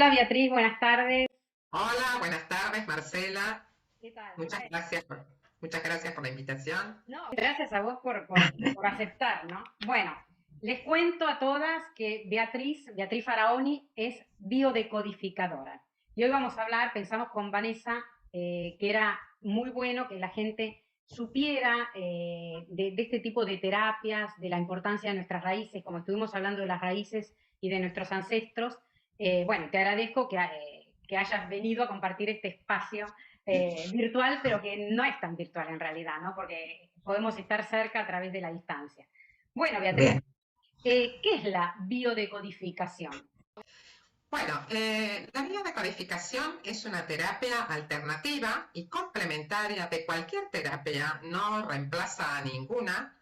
Hola Beatriz, buenas tardes. Hola, buenas tardes, Marcela. ¿Qué tal? Muchas gracias muchas gracias por la invitación. No, gracias a vos por aceptar, ¿no? Bueno, les cuento a todas que Beatriz Faraoni, es biodecodificadora. Y hoy vamos a hablar, pensamos con Vanessa, que era muy bueno que la gente supiera de este tipo de terapias, de la importancia de nuestras raíces, como estuvimos hablando de las raíces y de nuestros ancestros. Bueno, te agradezco que hayas venido a compartir este espacio virtual, pero que no es tan virtual en realidad, ¿no? Porque podemos estar cerca a través de la distancia. Bueno, Beatriz, Bien. ¿qué es la biodecodificación? Bueno, la biodecodificación es una terapia alternativa y complementaria de cualquier terapia, no reemplaza a ninguna,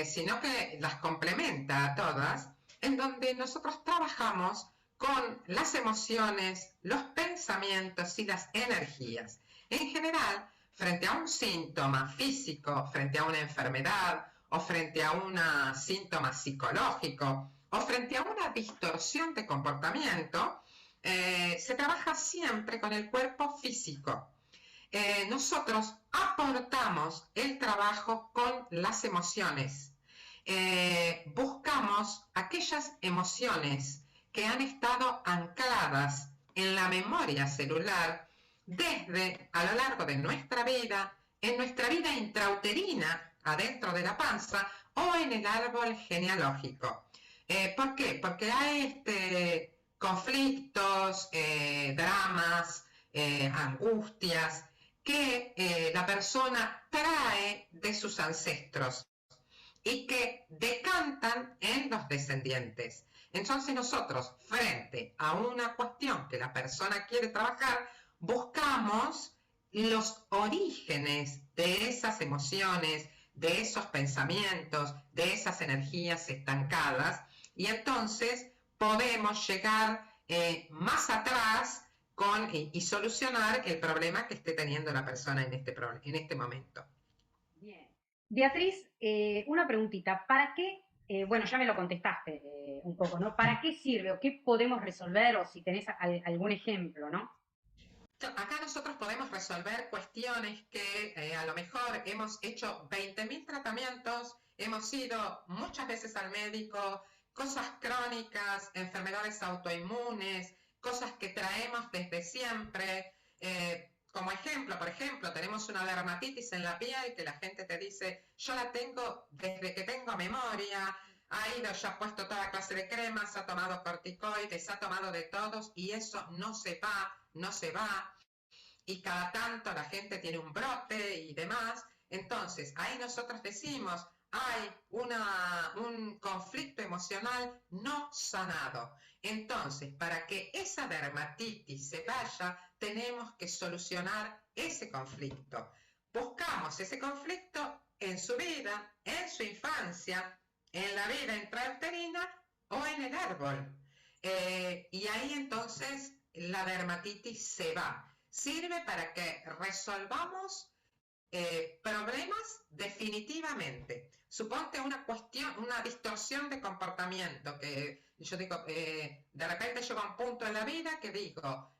sino que las complementa a todas, en donde nosotros trabajamos con las emociones, los pensamientos y las energías. En general, frente a un síntoma físico, frente a una enfermedad o frente a un síntoma psicológico, o frente a una distorsión de comportamiento, se trabaja siempre con el cuerpo físico. Nosotros aportamos el trabajo con las emociones. Buscamos aquellas emociones que han estado ancladas en la memoria celular desde a lo largo de nuestra vida, en nuestra vida intrauterina, adentro de la panza, o en el árbol genealógico. ¿Por qué? Porque hay conflictos, dramas, angustias que la persona trae de sus ancestros y que decantan en los descendientes. Entonces nosotros, frente a una cuestión que la persona quiere trabajar, buscamos los orígenes de esas emociones, de esos pensamientos, de esas energías estancadas, y entonces podemos llegar más atrás y solucionar el problema que esté teniendo la persona en este momento. Bien. Beatriz, una preguntita. ¿Para qué? Bueno, ya me lo contestaste un poco, ¿no? ¿Para qué sirve o qué podemos resolver o si tenés algún ejemplo, ¿no? Acá nosotros podemos resolver cuestiones que a lo mejor hemos hecho 20.000 tratamientos, hemos ido muchas veces al médico, cosas crónicas, enfermedades autoinmunes, cosas que traemos desde siempre. Como ejemplo, por ejemplo, tenemos una dermatitis en la piel que la gente te dice, yo la tengo desde que tengo memoria, ha ido, ya ha puesto toda clase de cremas, ha tomado corticoides, ha tomado de todos y eso no se va, no se va, y cada tanto la gente tiene un brote y demás. Entonces, ahí nosotros decimos, hay un conflicto emocional no sanado. Entonces, para que esa dermatitis se vaya, tenemos que solucionar ese conflicto. Buscamos ese conflicto en su vida, en su infancia, en la vida intrauterina o en el árbol. Y ahí entonces la dermatitis se va. Sirve para que resolvamos problemas definitivamente. Suponte una cuestión, una distorsión de comportamiento, que yo digo, de repente llego a un punto en la vida que digo,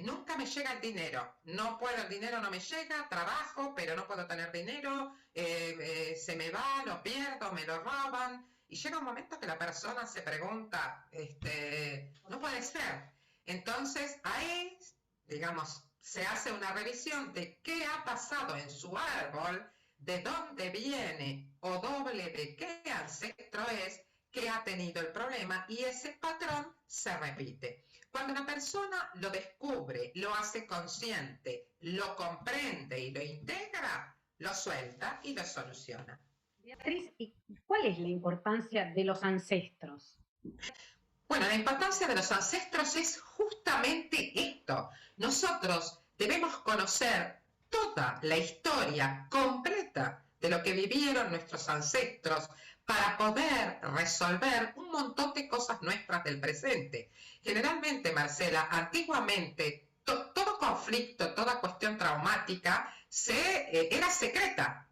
nunca me llega el dinero, no puedo, el dinero no me llega, trabajo, pero no puedo tener dinero, se me va, lo pierdo, me lo roban, y llega un momento que la persona se pregunta, no puede ser. Entonces, ahí, digamos, se hace una revisión de qué ha pasado en su árbol, de dónde viene o doble de qué ancestro es que ha tenido el problema, y ese patrón se repite. Cuando una persona lo descubre, lo hace consciente, lo comprende y lo integra, lo suelta y lo soluciona. Beatriz, ¿y cuál es la importancia de los ancestros? Bueno, la importancia de los ancestros es justamente esto. Nosotros debemos conocer toda la historia completa de lo que vivieron nuestros ancestros para poder resolver un montón de cosas nuestras del presente. Generalmente, Marcela, antiguamente todo conflicto, toda cuestión traumática era secreta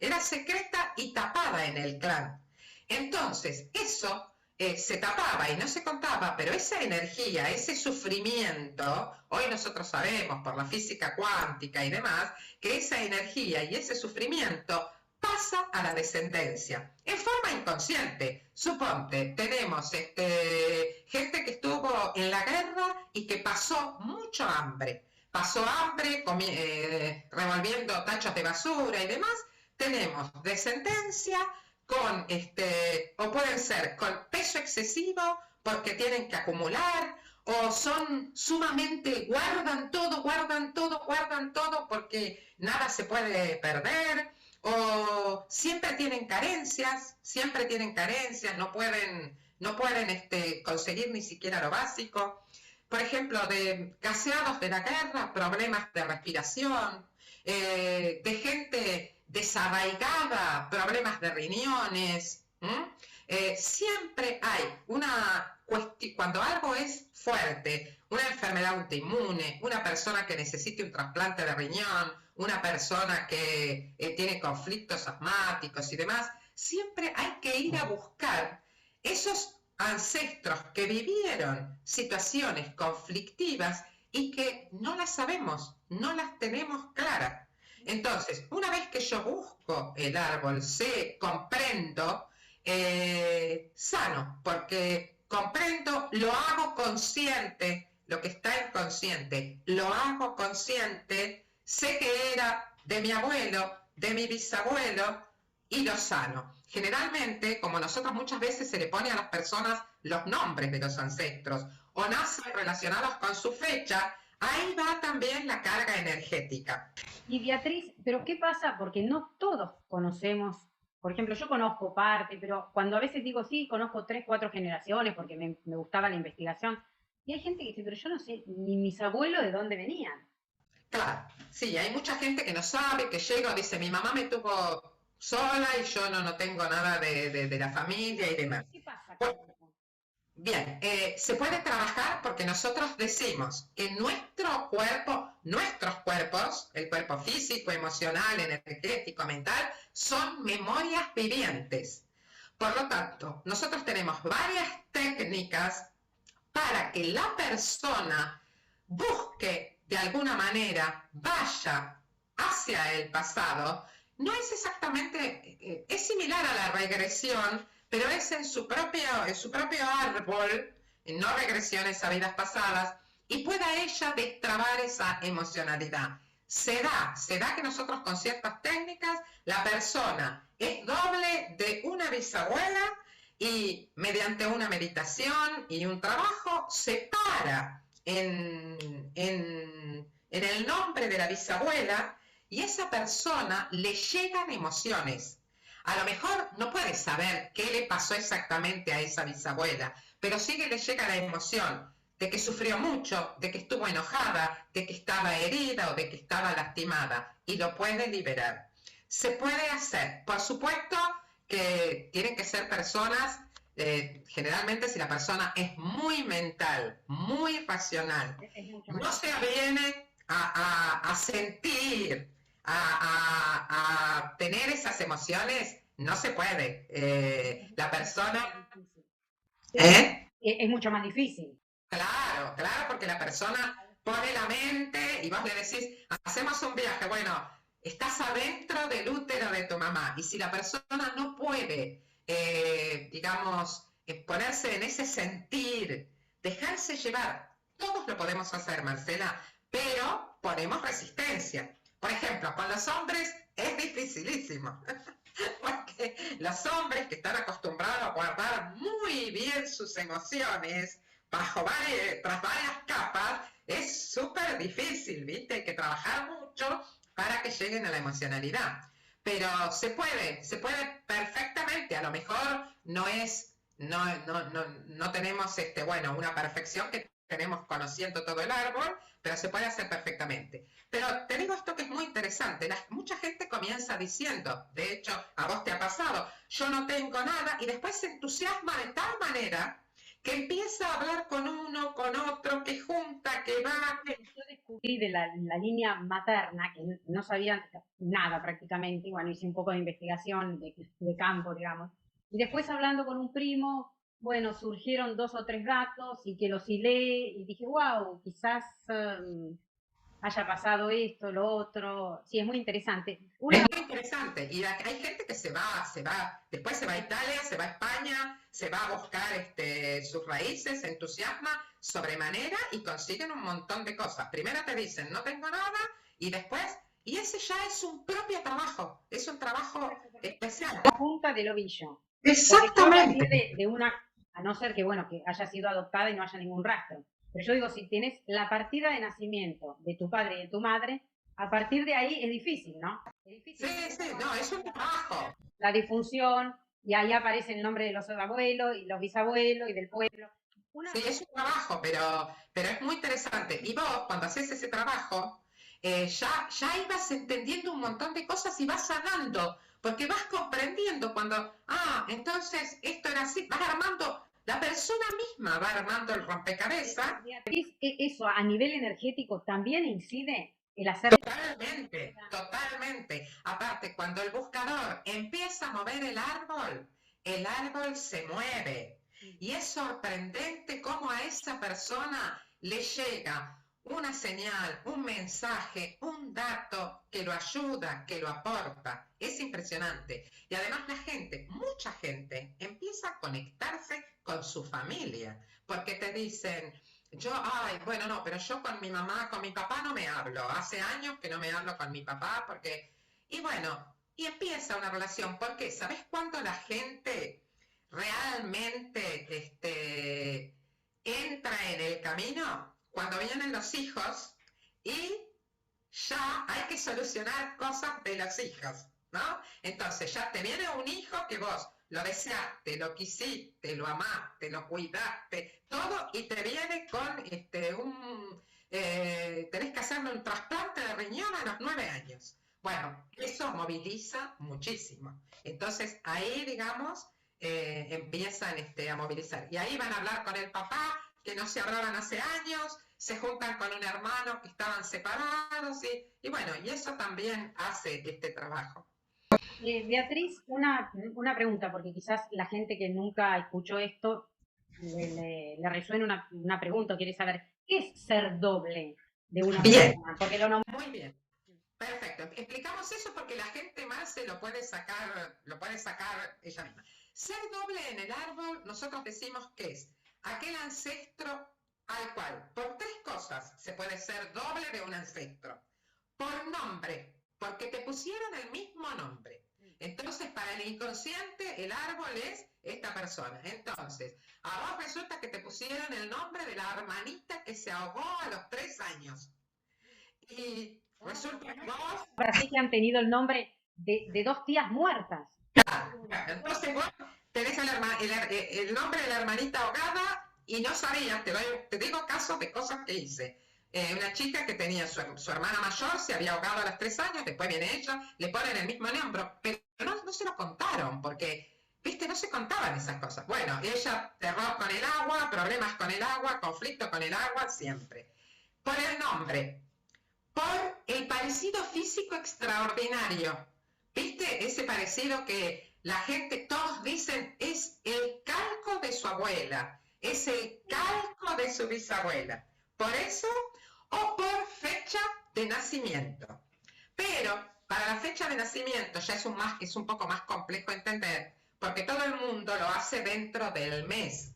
y tapada en el clan. Entonces, eso se tapaba y no se contaba, pero esa energía, ese sufrimiento, hoy nosotros sabemos por la física cuántica y demás, que esa energía y ese sufrimiento pasa a la descendencia en forma inconsciente. Suponte, tenemos gente que estuvo en la guerra y que pasó mucho hambre. Pasó hambre revolviendo tachos de basura y demás. Tenemos descendencia con o pueden ser con peso excesivo porque tienen que acumular, o son sumamente, guardan todo porque nada se puede perder, o siempre tienen carencias, no pueden conseguir ni siquiera lo básico. Por ejemplo, de gaseados de la guerra, problemas de respiración, de gente desarraigada, problemas de riñones. Siempre hay una cuestión, cuando algo es fuerte, una enfermedad autoinmune, una persona que necesite un trasplante de riñón, una persona que tiene conflictos asmáticos y demás, siempre hay que ir a buscar esos ancestros que vivieron situaciones conflictivas y que no las sabemos, no las tenemos claras. Entonces, una vez que yo busco el árbol, sé, comprendo, sano, porque comprendo, lo hago consciente, lo que está inconsciente, lo hago consciente, sé que era de mi abuelo, de mi bisabuelo, y lo sano. Generalmente, como nosotros muchas veces se le pone a las personas los nombres de los ancestros, o nacen relacionados con su fecha, ahí va también la carga energética. Y Beatriz, pero ¿qué pasa? Porque no todos conocemos, por ejemplo, yo conozco parte, pero cuando a veces digo, sí, conozco 3, 4 generaciones porque me gustaba la investigación, y hay gente que dice, pero yo no sé ni mis abuelos de dónde venían. Claro, sí, hay mucha gente que no sabe, que llega, dice, mi mamá me tuvo sola y yo no tengo nada de la familia y demás. ¿Qué pasa con Bueno, eso? bien, se puede trabajar porque nosotros decimos que nuestros cuerpos, el cuerpo físico, emocional, energético, mental, son memorias vivientes. Por lo tanto, nosotros tenemos varias técnicas para que la persona busque de alguna manera, vaya hacia el pasado, no es exactamente, es similar a la regresión, pero es en su propio árbol, no regresiones a vidas pasadas, y pueda ella destrabar esa emocionalidad. Se da que nosotros con ciertas técnicas, la persona es doble de una bisabuela y mediante una meditación y un trabajo se para en el nombre de la bisabuela y esa persona le llegan emociones. A lo mejor no puede saber qué le pasó exactamente a esa bisabuela, pero sí que le llega la emoción de que sufrió mucho, de que estuvo enojada, de que estaba herida o de que estaba lastimada y lo puede liberar. Se puede hacer, por supuesto que tienen que ser personas, generalmente si la persona es muy mental, muy racional, Es mucho más no se difícil. viene a sentir, a tener esas emociones, no se puede. La Es mucho persona, más difícil. Sí, ¿eh? es mucho más difícil. Claro, claro, porque la persona pone la mente y vos le decís, hacemos un viaje, bueno, estás adentro del útero de tu mamá y si la persona no puede, digamos, ponerse en ese sentir, dejarse llevar, todos lo podemos hacer, Marcela, pero ponemos resistencia. Por ejemplo, con los hombres es dificilísimo, porque los hombres que están acostumbrados a guardar muy bien sus emociones, tras varias capas, es súper difícil, ¿viste? Hay que trabajar mucho para que lleguen a la emocionalidad. Pero se puede perfectamente, a lo mejor no tenemos bueno, una perfección que tenemos conociendo todo el árbol, pero se puede hacer perfectamente. Pero te digo esto que es muy interesante, mucha gente comienza diciendo, de hecho, a vos te ha pasado, yo no tengo nada, y después se entusiasma de tal manera que empieza a hablar con uno, con otro, que junta, que va, que... Yo descubrí de la línea materna, que no sabía nada prácticamente, y bueno, hice un poco de investigación de campo, digamos. Y después hablando con un primo, bueno, surgieron 2 o 3 gatos y que los hilé y dije, wow, quizás haya pasado esto, lo otro. Sí, es muy interesante. Es Una, muy interesante. Y hay gente que después se va a Italia, se va a España, se va a buscar sus raíces, se entusiasma sobremanera y consiguen un montón de cosas. Primero te dicen, no tengo nada, y después, y ese ya es un propio trabajo, es un trabajo especial. la punta del ovillo. Porque yo a partir Exactamente. de una, a no ser que, bueno, que haya sido adoptada y no haya ningún rastro, pero yo digo, si tienes la partida de nacimiento de tu padre y de tu madre, a partir de ahí es difícil, ¿no? Es Sí, difícil. sí, no, es un trabajo. La difunción, y ahí aparece el nombre de los abuelos y los bisabuelos y del pueblo. Una, Sí, es un trabajo, pero es muy interesante. Y vos, cuando haces ese trabajo, ya ibas entendiendo un montón de cosas y vas sanando, porque vas comprendiendo entonces esto era así, vas armando, la persona misma va armando el rompecabezas. Beatriz, eso a nivel energético también incide el hacer. Totalmente, totalmente. Aparte, cuando el buscador empieza a mover el árbol se mueve. Y es sorprendente cómo a esa persona le llega una señal, un mensaje, un dato que lo ayuda, que lo aporta. Es impresionante. Y además la gente, mucha gente, empieza a conectarse con su familia, porque te dicen, bueno, no, pero yo con mi mamá, con mi papá no me hablo. Hace años que no me hablo con mi papá porque... Y bueno, y empieza una relación. ¿Por qué? ¿Sabes cuándo la gente realmente entra en el camino? Cuando vienen los hijos y ya hay que solucionar cosas de los hijos, ¿no? Entonces ya te viene un hijo que vos lo deseaste, lo quisiste, lo amaste, lo cuidaste, todo, y te viene con tenés que hacerle un trasplante de riñón a los 9 años. Bueno, eso moviliza muchísimo. Entonces ahí, digamos, empiezan a movilizar. Y ahí van a hablar con el papá, que no se hablaban hace años, se juntan con un hermano que estaban separados, y bueno, y eso también hace este trabajo. Beatriz, una pregunta, porque quizás la gente que nunca escuchó esto le resuena una pregunta, quiere saber, ¿qué es ser doble de una Bien, persona? Porque lo nombré. muy bien. Perfecto. Explicamos eso porque la gente más se lo puede sacar ella misma. Ser doble en el árbol, nosotros decimos que es aquel ancestro al cual, por 3 cosas, se puede ser doble de un ancestro. Por nombre, porque te pusieron el mismo nombre. Entonces, para el inconsciente, el árbol es esta persona. Entonces, a vos resulta que te pusieron el nombre de la hermanita que se ahogó a los 3 años. Y resulta que vos... Ahora sí que han tenido el nombre de 2 tías muertas. Entonces vos tenés el nombre de la hermanita ahogada y no sabías, te digo casos de cosas que hice. Una chica que tenía su hermana mayor, se había ahogado a los 3 años, después viene ella, le ponen el mismo nombre, pero no se lo contaron, porque, viste, no se contaban esas cosas. Bueno, ella, terror con el agua, problemas con el agua, conflicto con el agua, siempre. Por el nombre, por el parecido físico extraordinario. ¿Viste? Ese parecido que la gente, todos dicen, es el calco de su abuela, es el calco de su bisabuela. Por eso, o por fecha de nacimiento. Pero para la fecha de nacimiento ya es un poco más complejo entender, porque todo el mundo lo hace dentro del mes.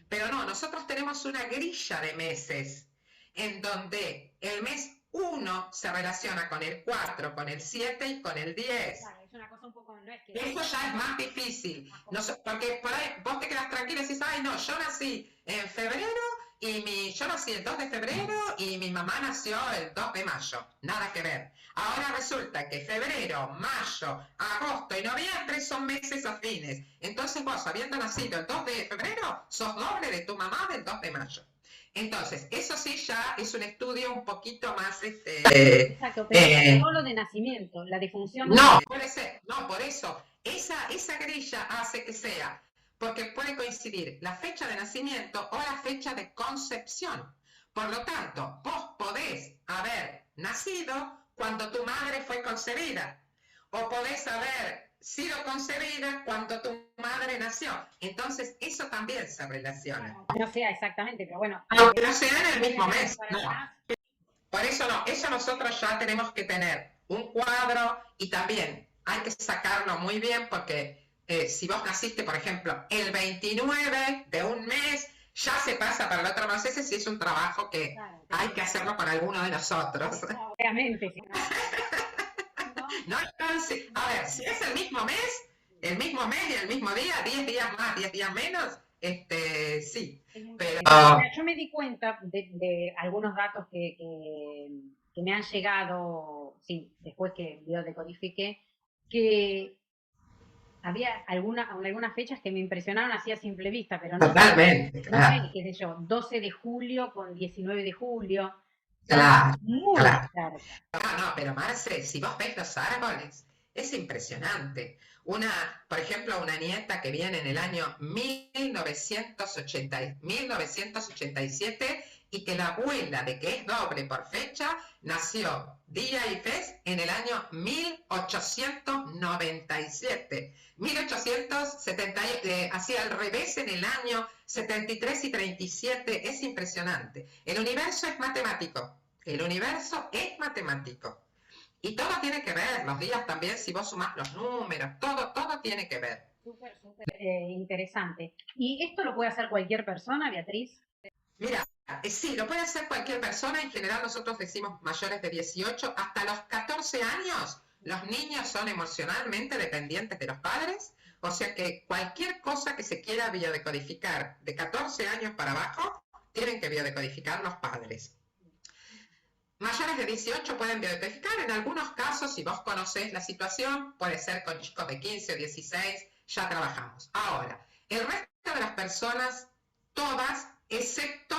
Pero no, nosotros tenemos una grilla de meses en donde el mes 1 se relaciona con el 4, con el 7 y con el 10. Claro, es una cosa un poco, no es que... Eso ya es más difícil, porque por ahí vos te quedas tranquila y decís, ay no, yo nací en febrero yo nací el 2 de febrero y mi mamá nació el 2 de mayo, nada que ver. Ahora resulta que febrero, mayo, agosto y noviembre son meses afines. Entonces vos, habiendo nacido el 2 de febrero, sos doble de tu mamá del 2 de mayo. Entonces, eso sí ya es un estudio un poquito más... Exacto, pero no lo de nacimiento, la defunción... No, puede ser, no, por eso, esa grilla hace que sea, porque puede coincidir la fecha de nacimiento o la fecha de concepción. Por lo tanto, vos podés haber nacido cuando tu madre fue concebida, o podés haber sido concebida cuando tu madre nació. Entonces, eso también se relaciona. No sea exactamente, pero bueno. Aunque no sea en el mismo mes, no. Por eso no, eso nosotros ya tenemos que tener un cuadro y también hay que sacarlo muy bien porque si vos naciste, por ejemplo, el 29 de un mes, ya se pasa para el otro mes, ese sí es un trabajo que hay que hacerlo para alguno de nosotros. Obviamente. No, entonces, a ver, si es el mismo mes y el mismo día, 10 días más, 10 días menos, sí. Pero yo me di cuenta de algunos datos que me han llegado, sí, después que biodecodifiqué, que había algunas fechas que me impresionaron así a simple vista, pero no, totalmente, no claro. sé, qué sé yo, 12 de julio con 19 de julio. Claro, Muy claro. cerca. No, pero Marce, si vos ves los árboles, es impresionante. Por ejemplo, una nieta que viene en el año 1987 y que la abuela, de que es doble por fecha, nació día y mes en el año 1897. 1870, hacia al revés en el año 73 y 37, es impresionante. El universo es matemático. El universo es matemático. Y todo tiene que ver, los días también, si vos sumás los números, todo tiene que ver. Súper, súper interesante. ¿Y esto lo puede hacer cualquier persona, Beatriz? Mira, sí, lo puede hacer cualquier persona. En general nosotros decimos mayores de 18. Hasta los 14 años, los niños son emocionalmente dependientes de los padres. O sea que cualquier cosa que se quiera biodecodificar de 14 años para abajo, tienen que biodecodificar los padres. Mayores de 18 pueden biodecodificar, en algunos casos, si vos conocés la situación, puede ser con chicos de 15 o 16, ya trabajamos. Ahora, el resto de las personas, todas, excepto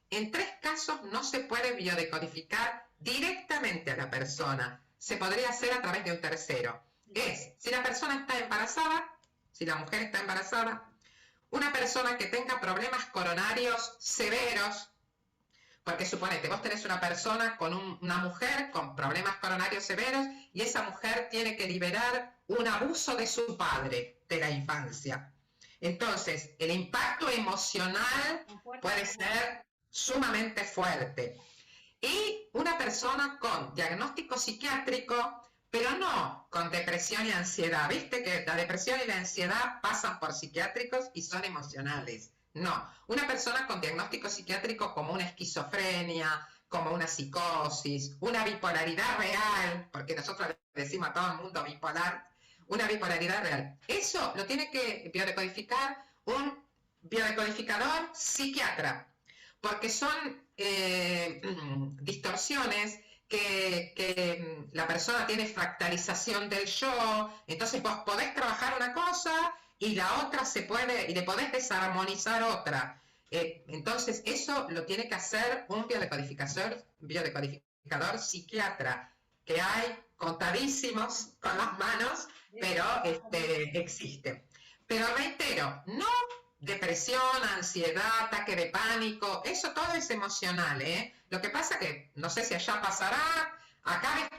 en 3 casos, no se puede biodecodificar directamente a la persona. Se podría hacer a través de un tercero. Es, si la persona está embarazada, si la mujer está embarazada, una persona que tenga problemas coronarios severos, porque suponete, vos tenés una persona con una mujer con problemas coronarios severos y esa mujer tiene que liberar un abuso de su padre de la infancia. Entonces, el impacto emocional puede ser sumamente fuerte. Y una persona con diagnóstico psiquiátrico, pero no con depresión y ansiedad. Viste que la depresión y la ansiedad pasan por psiquiátricos y son emocionales. No, una persona con diagnóstico psiquiátrico como una esquizofrenia, como una psicosis, una bipolaridad real, porque nosotros le decimos a todo el mundo bipolar, una bipolaridad real. Eso lo tiene que biodecodificar un biodecodificador psiquiatra, porque son distorsiones que la persona tiene fractalización del yo, entonces vos podés trabajar una cosa y la otra y le podés desarmonizar otra. Entonces eso lo tiene que hacer un biodecodificador psiquiatra, que hay contadísimos con las manos, pero existe. Pero reitero, no depresión, ansiedad, ataque de pánico, eso todo es emocional, ¿eh? Lo que pasa que, no sé si allá pasará, acá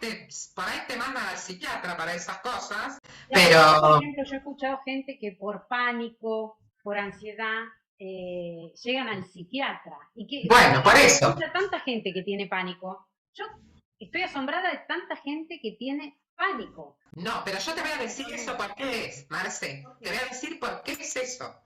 por ahí te mandan al psiquiatra para esas cosas, pero... Por ejemplo, yo he escuchado gente que por pánico, por ansiedad, llegan al psiquiatra. Y que, bueno, por eso. Hay tanta gente que tiene pánico. Yo estoy asombrada de tanta gente que tiene pánico. No, pero yo te voy a decir eso por qué es, Marce. Te voy a decir por qué es eso.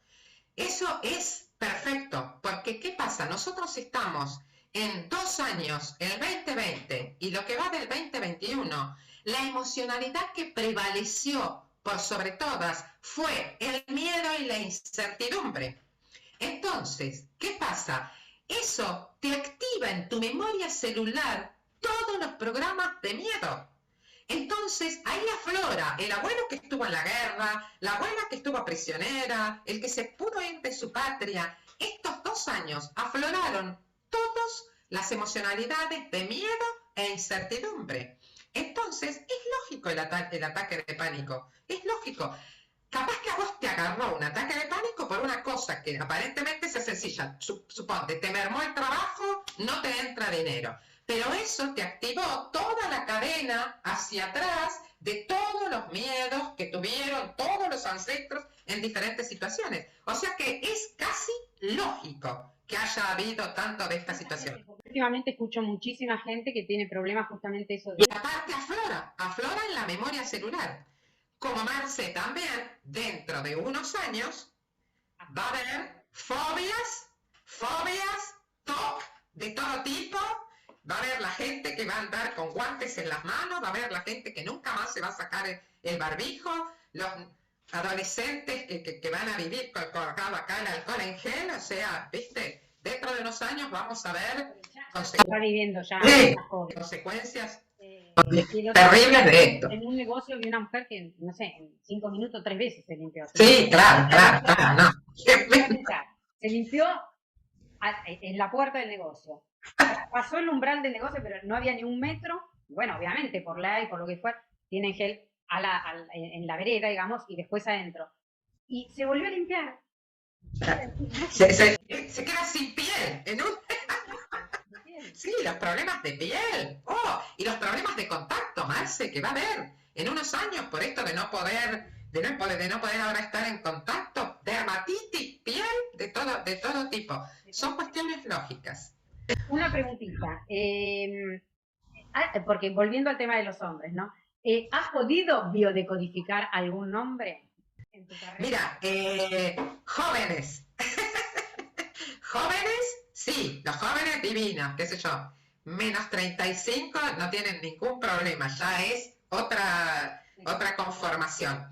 Eso es perfecto, porque ¿qué pasa? Nosotros estamos en 2 años, el 2020 y lo que va del 2021, la emocionalidad que prevaleció por sobre todas fue el miedo y la incertidumbre. Entonces, ¿qué pasa? Eso te activa en tu memoria celular todos los programas de miedo. Entonces, ahí aflora el abuelo que estuvo en la guerra, la abuela que estuvo prisionera, el que se pudo ir de su patria. Estos 2 años afloraron todas las emocionalidades de miedo e incertidumbre. Entonces, es lógico el ataque de pánico. Es lógico. Capaz que a vos te agarró un ataque de pánico por una cosa que aparentemente es sencilla. Suponte, te mermó el trabajo, no te entra dinero. pero eso te activó toda la cadena hacia atrás de todos los miedos que tuvieron todos los ancestros en diferentes situaciones. O sea que es casi lógico que haya habido tanto de esta situación. Últimamente escucho muchísima gente que tiene problemas justamente eso Y de... aparte aflora en la memoria celular. Como Marce también, dentro de unos años, va a haber fobias, TOC de todo tipo. Va a haber la gente que va a andar con guantes en las manos, va a haber la gente que nunca más se va a sacar el barbijo, los adolescentes que van a vivir colgado acá el alcohol en gel, o sea, viste, dentro de unos años vamos a ver Está viviendo ya consecuencias terribles de esto. En un negocio vi una mujer que, no sé, en 5 minutos 3 veces se limpió. Sí, claro, no. Se limpió en la puerta del negocio. Pasó el umbral del negocio, pero no había ni un metro. Bueno, obviamente, por ley, por lo que fuera, tienen gel en la vereda, digamos, y después adentro. Y se volvió a limpiar. Se queda sin piel. Sí, los problemas de piel. Y los problemas de contacto, Marce, que va a haber en unos años por esto de no poder ahora estar en contacto, dermatitis, piel, de todo tipo. Son cuestiones lógicas. Una preguntita, porque volviendo al tema de los hombres, ¿no? ¿Has podido biodecodificar algún nombre en tu carrera? Mira, jóvenes. Jóvenes, sí, los jóvenes divinos, qué sé yo. Menos 35 no tienen ningún problema, ya es otra conformación.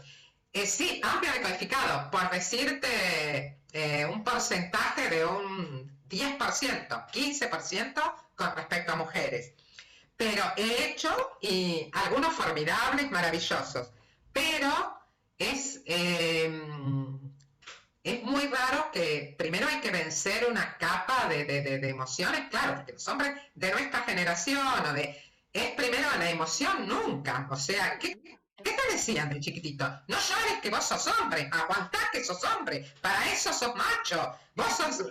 Sí, amplio decodificado, por decirte un porcentaje de un 10%, 15% con respecto a mujeres. Pero he hecho y algunos formidables, maravillosos. Pero es muy raro que primero hay que vencer una capa de emociones, claro, porque los hombres de nuestra generación es primero la emoción nunca. O sea, ¿qué te decían de chiquitito? No llores que vos sos hombre, aguantá que sos hombre, para eso sos macho, vos sos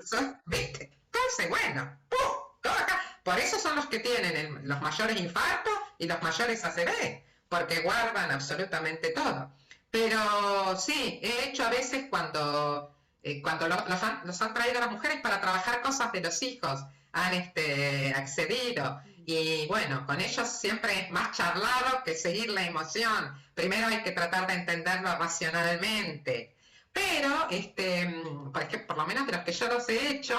¿viste? Entonces, bueno, todo acá. Por eso son los que tienen los mayores infartos y los mayores ACV, porque guardan absolutamente todo. Pero sí, he hecho a veces cuando los han traído las mujeres para trabajar cosas de los hijos, han accedido. Y bueno, con ellos siempre es más charlado que seguir la emoción. Primero hay que tratar de entenderlo racionalmente. Pero, por lo menos de los que yo los he hecho,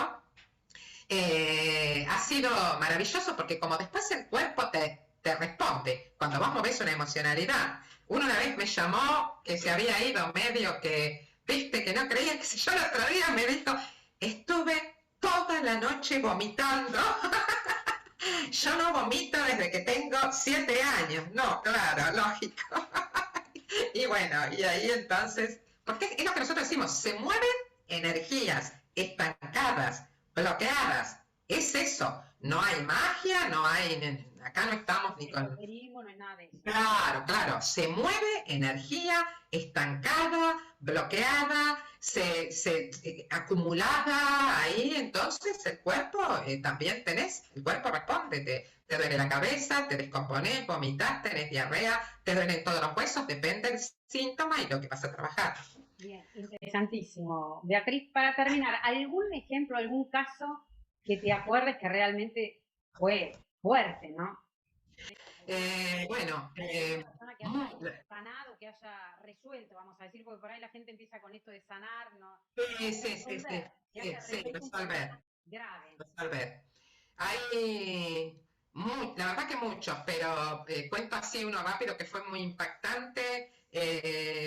ha sido maravilloso porque como después el cuerpo te responde, cuando vos movés una emocionalidad. Uno una vez me llamó que se había ido medio que, viste, que no creía, que si yo el otro día me dijo, estuve toda la noche vomitando. Yo no vomito desde que tengo 7 años. No, claro, lógico. Y bueno, y ahí entonces, porque es lo que nosotros decimos, se mueven energías estancadas, bloqueadas. Es eso. No hay magia, no hay... Acá no estamos ni con... No es nada de eso. Claro. Se mueve energía estancada, bloqueada, acumulada ahí. Entonces el cuerpo también el cuerpo responde. Te duele la cabeza, te descompones, vomitas, tenés diarrea, te duelen todos los huesos, depende del síntoma y lo que vas a trabajar. Bien, interesantísimo. Beatriz, para terminar, ¿algún ejemplo, algún caso que te acuerdes que realmente fue fuerte, ¿no? Bueno, persona que haya sanado, que haya resuelto, vamos a decir, porque por ahí la gente empieza con esto de sanar, ¿no? Resolver. Grave. Hay, la verdad que muchos, pero cuento así uno rápido que fue muy impactante.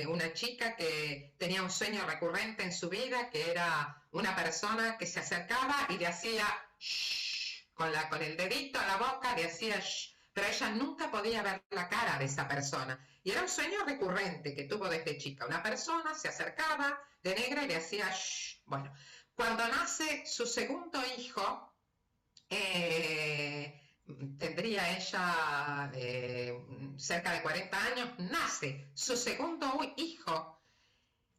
Una chica que tenía un sueño recurrente en su vida, que era una persona que se acercaba y le hacía shh, con el dedito a la boca, le hacía shh, pero ella nunca podía ver la cara de esa persona. Y era un sueño recurrente que tuvo desde chica. Una persona se acercaba de negra y le hacía shh. Bueno, cuando nace su segundo hijo, tendría ella cerca de 40 años, nace su segundo hijo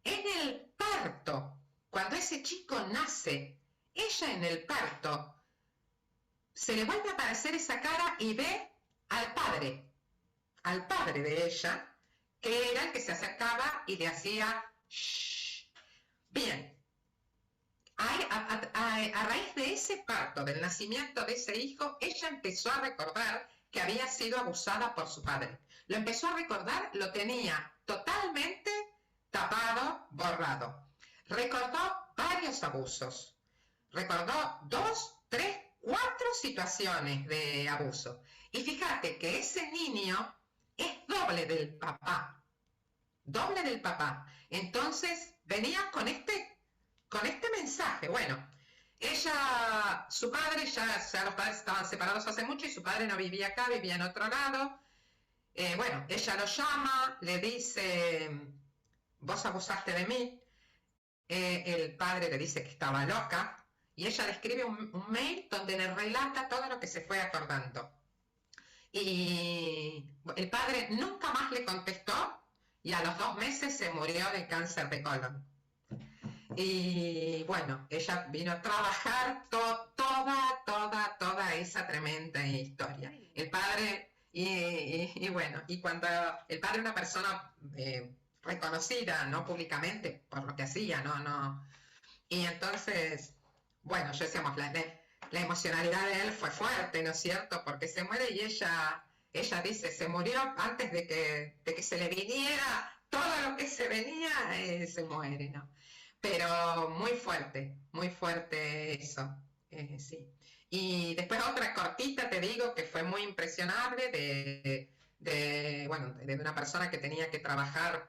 en el parto. Cuando ese chico nace, ella en el parto se le vuelve a aparecer esa cara y ve al padre de ella, que era el que se acercaba y le hacía shh. Bien, a raíz de ese parto, del nacimiento de ese hijo, ella empezó a recordar que había sido abusada por su padre. Lo empezó a recordar, lo tenía totalmente tapado, borrado. Recordó varios abusos. Recordó 2, 3, 4 situaciones de abuso. Y fíjate que ese niño es doble del papá. Doble del papá. Entonces venía con este mensaje. Bueno, su padre, los padres estaban separados hace mucho y su padre no vivía acá, vivía en otro lado. Bueno, ella lo llama, le dice, vos abusaste de mí. El padre le dice que estaba loca y ella le escribe un mail donde le relata todo lo que se fue acordando. Y el padre nunca más le contestó y a los 2 meses se murió de cáncer de colon. Y bueno, ella vino a trabajar toda esa tremenda historia. El padre, y bueno, y cuando el padre es una persona reconocida, no públicamente, por lo que hacía, no. Y entonces, bueno, yo decíamos, la emocionalidad de él fue fuerte, ¿no es cierto? Porque se muere y ella dice, se murió antes de que se le viniera todo lo que se venía, se muere, ¿no? Pero muy fuerte eso, sí. Y después otra cortita, te digo, que fue muy impresionante de una persona que tenía que trabajar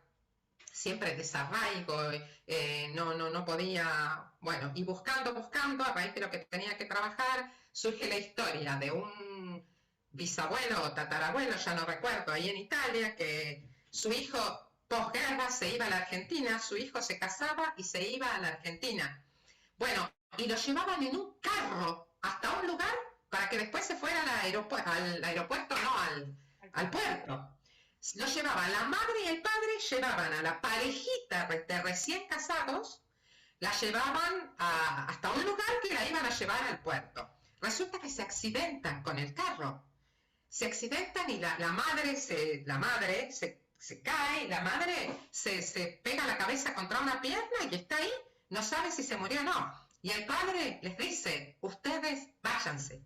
siempre en desarraigo, no podía, bueno, y buscando, a raíz de lo que tenía que trabajar, surge la historia de un bisabuelo o tatarabuelo, ya no recuerdo, ahí en Italia, que su hijo posguerra se iba a la Argentina, su hijo se casaba y se iba a la Argentina. Bueno, y lo llevaban en un carro hasta un lugar para que después se fuera al puerto. Lo llevaban, la madre y el padre llevaban a la parejita de recién casados, la llevaban hasta un lugar que la iban a llevar al puerto. Resulta que se accidentan con el carro. Se accidentan y la madre se cae, la madre se pega la cabeza contra una pierna y está ahí, no sabe si se murió o no. Y el padre les dice, ustedes váyanse.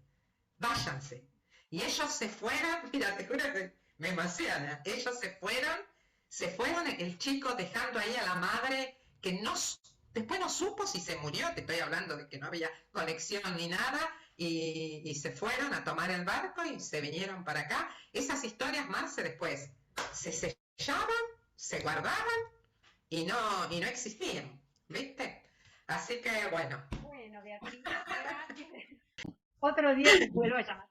Y ellos se fueron, mira, te juro que me emociona, ellos se fueron, el chico dejando ahí a la madre, que después no supo si se murió, te estoy hablando de que no había conexión ni nada, y se fueron a tomar el barco y se vinieron para acá. Esas historias más después se sellaban, se guardaban y no existían, ¿viste? Así que bueno. Bueno, Beatriz, gracias. Otro día te vuelvo a llamar.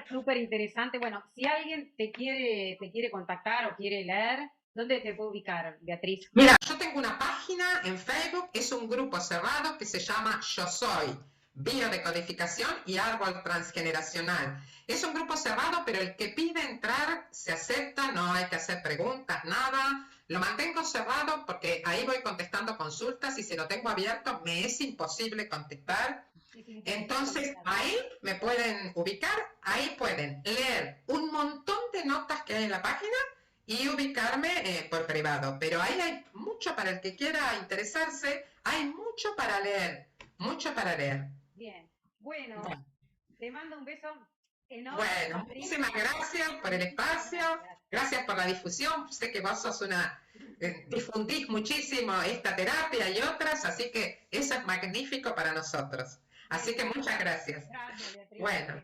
Súper interesante. Bueno, si alguien te quiere contactar o quiere leer, ¿dónde te puede ubicar, Beatriz? Mira, yo tengo una página en Facebook, es un grupo cerrado que se llama Yo Soy Biodecodificación y Árbol Transgeneracional. Es un grupo cerrado, pero el que pide entrar se acepta, no hay que hacer preguntas, nada. Lo mantengo cerrado porque ahí voy contestando consultas y si lo tengo abierto me es imposible contestar. Entonces ahí me pueden ubicar, ahí pueden leer un montón de notas que hay en la página y ubicarme por privado. Pero ahí hay mucho para el que quiera interesarse, hay mucho para leer, Bien, bueno, te mando un beso enorme. Bueno, muchísimas gracias por el espacio, gracias por la difusión. Sé que vos sos difundís muchísimo esta terapia y otras, así que eso es magnífico para nosotros. Así que muchas gracias. Gracias, Beatriz. Bueno.